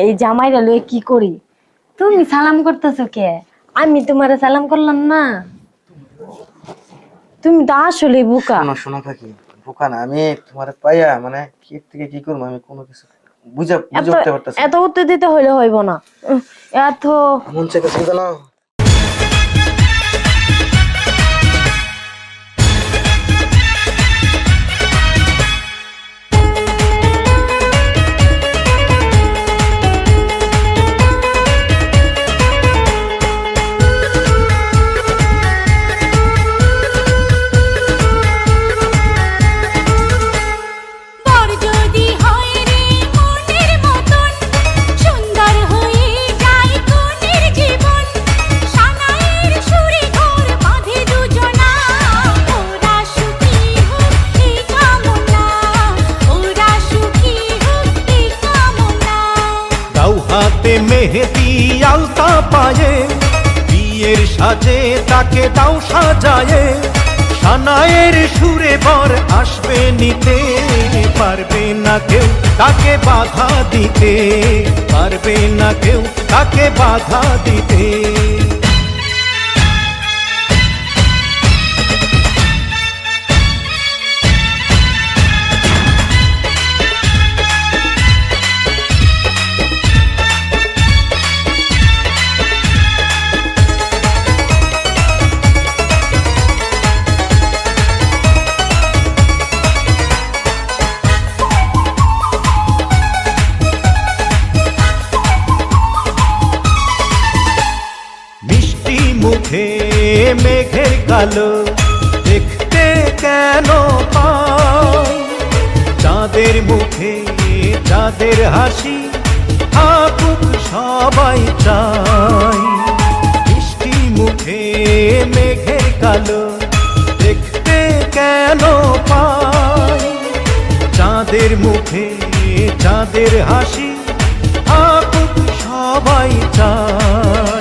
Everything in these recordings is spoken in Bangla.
এই জামাইরা লয়ে কি করি? তুমি সালাম করতেছো কে? আমি তোমারে সালাম করলাম না? তুমি তো আসলে বোকা। শোনো শোনো কাকি, বোকা না আমি। তোমার পাইয়া মানে কি থেকে কি করবো আমি কোনো কিছু বুঝতে পারতেছি না। এত উত্তর দিতে হইলে হইব না। এত মন চাইতেছে না। হাতে মেহেদি আলতা পায়ে, বিয়ের সাজে তাকে দাও সাজায়ে, সানায়ের সুরে বর আসবে নিতে, পারবে না কেউ তাকে বাধা দিতে, পারবে না কেউ তাকে বাধা দিতে। মুখে মেঘের কালো দেখতে কেন পাই, চাঁদের মুখে চাঁদের হাসি থাকুক সবাই চাই। মিষ্টি মুখে মেঘের কালো দেখতে কেন পাই, চাঁদের মুখে চাঁদের হাসি থাকুক সবাই চাই।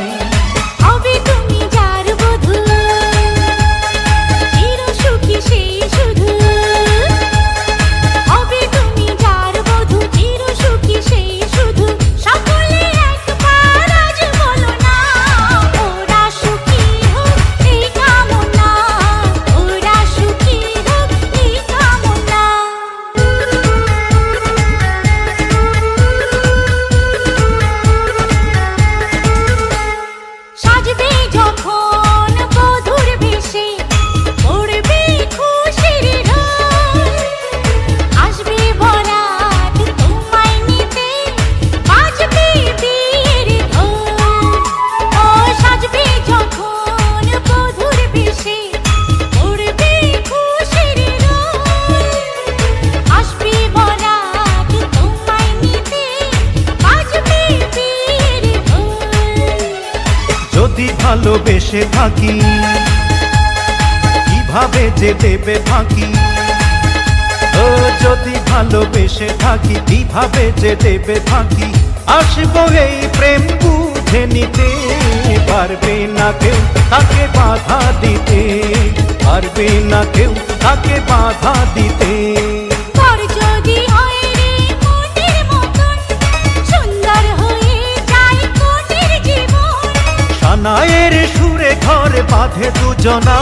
যদি ভালোবেসে থাকি কিভাবে যে দেবে ফাঁকি, ও যদি ভালোবেসে থাকি কিভাবে যে দেবে ফাঁকি, আসবো এই প্রেম বুঝে নিতে, পারবে না কেউ তাকে বাধা দিতে, পারবে না কেউ তাকে বাধা দিতে। সানায়ের সুরে ঘর বাঁধে দুজনা।